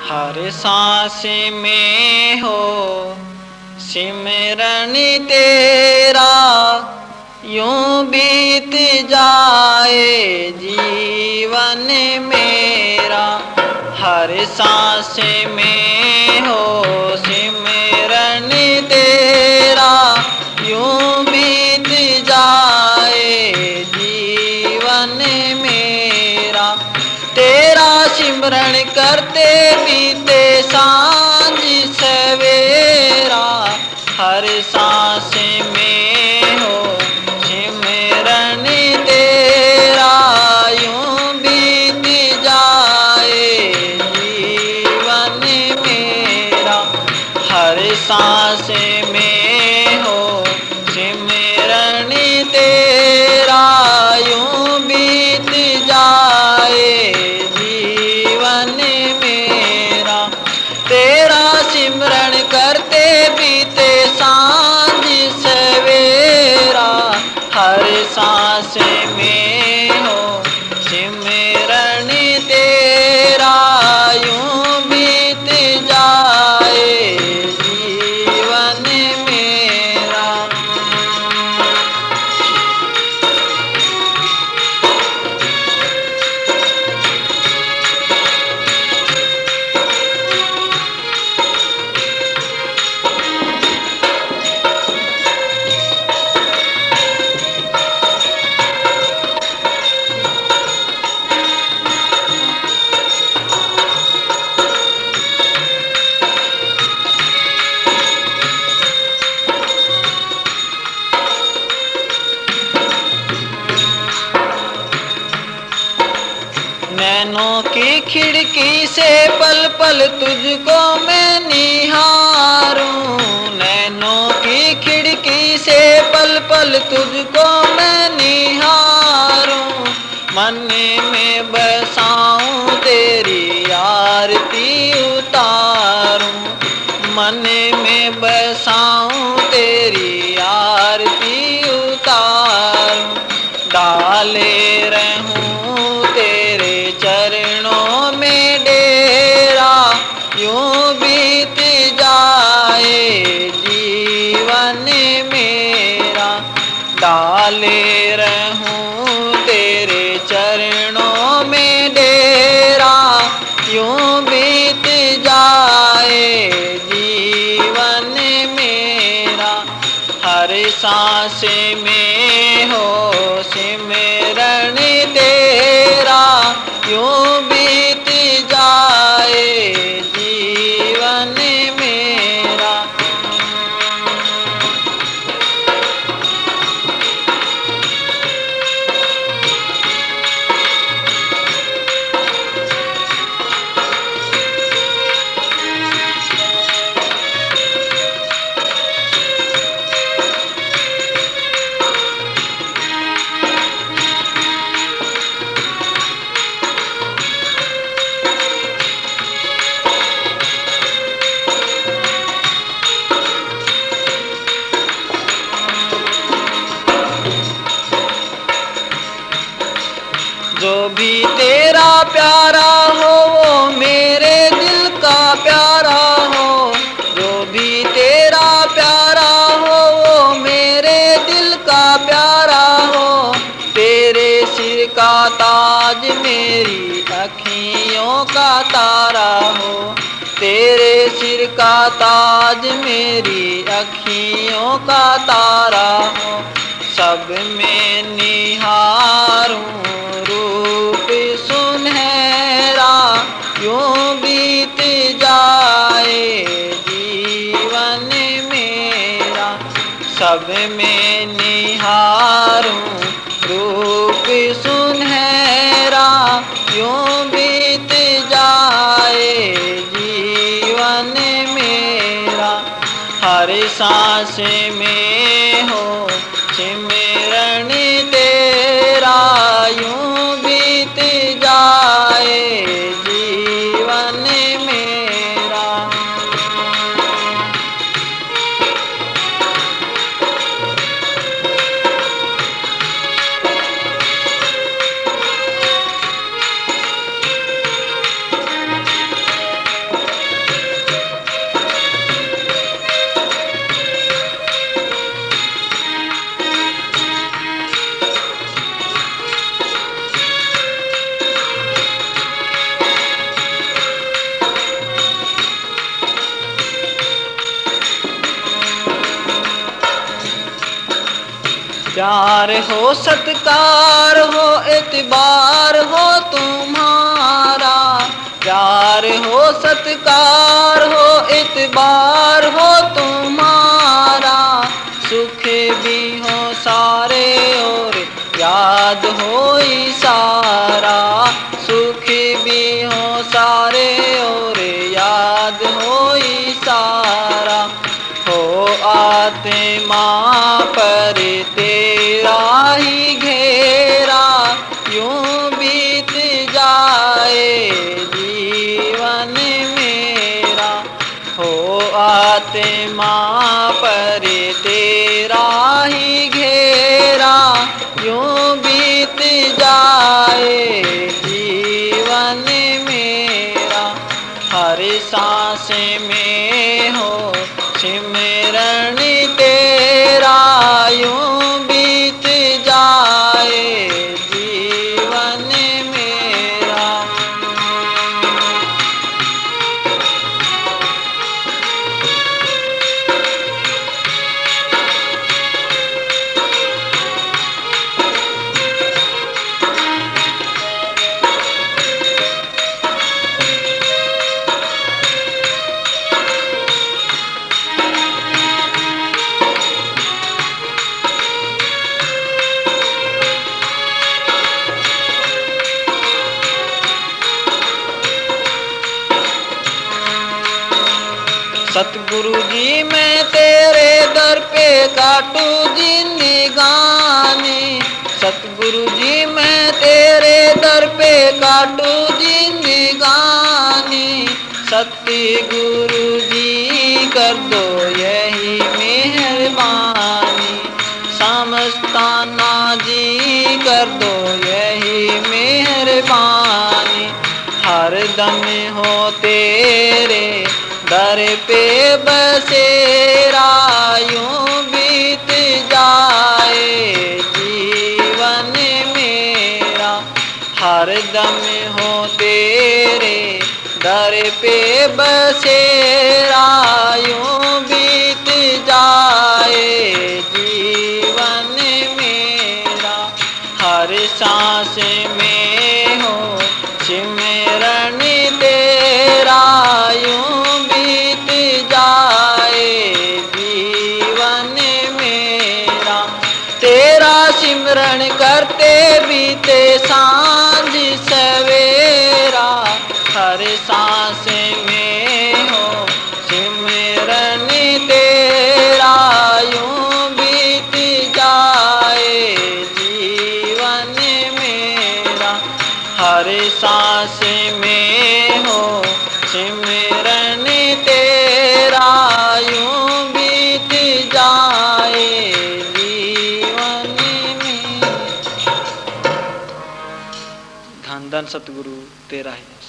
हर सांस में हो सिमरन तेरा, यूं बीत जाए जीवन मेरा। हर सांस में हो सिमरन तेरा, यूं बीत जाए जीवन मेरा। तेरा सिमरन करते बीते सांझ सवेरा, हर सांस में हो सिमरन तेरा, यूं बीत जाए जीवन मेरा। हर सांस में हो सिमरन तेरा, यूं बीत जाए जीवन मेरा। तेरा सिमरन करते बीते सांझ सवेरा, हर सांस में हो सिमरन तेरा, यूं बीत जाए जीवन मेरा। नैनों की खिड़की से पल पल तुझको मैं निहारूं, नैनों की खिड़की से पल पल तुझको मैं निहारूं। मन में बसाऊं तेरी आरती उतारूं, मन में बसाऊं तेरी आरती उतारूं। डाले रहूं तेरे चरणों में डेरा, यूं बीत जाए जीवन मेरा। डाले रहूं तेरे चरणों में डेरा, यूं बीत जाए जीवन मेरा। हर सांस में हो सिमरन तेरा, यूं बीत जाए जीवन मेरा। जो भी तेरा प्यारा हो वो मेरे दिल का प्यारा हो, जो भी तेरा प्यारा हो वो मेरे दिल का प्यारा हो। तेरे सिर का ताज मेरी अखियों का तारा हो, तेरे सिर का ताज मेरी अखियों का तारा हो। सब में निहारूं रूप सुनहरा, यूं बीत जाए जीवन मेरा। सब में निहारूं रूप सुनहरा, यूं बीत जाए जीवन मेरा। हर सांस में हो सिमरन तेरा, यूं बीत जाए जीवन मेरा। प्यार हो सत्कार हो एतबार हो तुम्हारा, प्यार हो सत्कार हो एतबार हो तुम्हारा, सुख भी हो सारे और याद हो सारा, सुख भी हो सारे और याद हो सारा, हो आत्मा पर तेरा ही घेरा, यूं बीत जाए जीवन मेरा, हो आत्मा पर तेरा ही घेरा, यूं बीत जाए जीवन मेरा, हर सांस में हो सिमरण तेरा, यूं बीत जाए जीवन मेरा। सतगुरु जी मैं तेरे दर पे काटू जिंदगानी, सतगुरु जी मैं तेरे दर पे काटू जिंदगानी, सतगुरु जी कर दो यही मेहरबानी, समस्ताना जी कर दो यही मेहरबानी, हर दम हो तेरे दर पे बसेरा, यूं बीत जाए जीवन मेरा, हर दम हो तेरे दर पे बसेरा, यूं बीत जाए जीवन मेरा, हर सांस में हो सिमरन तेरा, यूं बीत जाए जीवन मेरा, तेरा सिमरन करते बीते सांझ सवेरा, हर सांस में हो सिमरन तेरा, यूं बीत जाए जीवन मेरा, हर सांस में हो सिमरन तेरा, यूं बीत जाए जीवन में। धन धन सतगुरु तेरा है।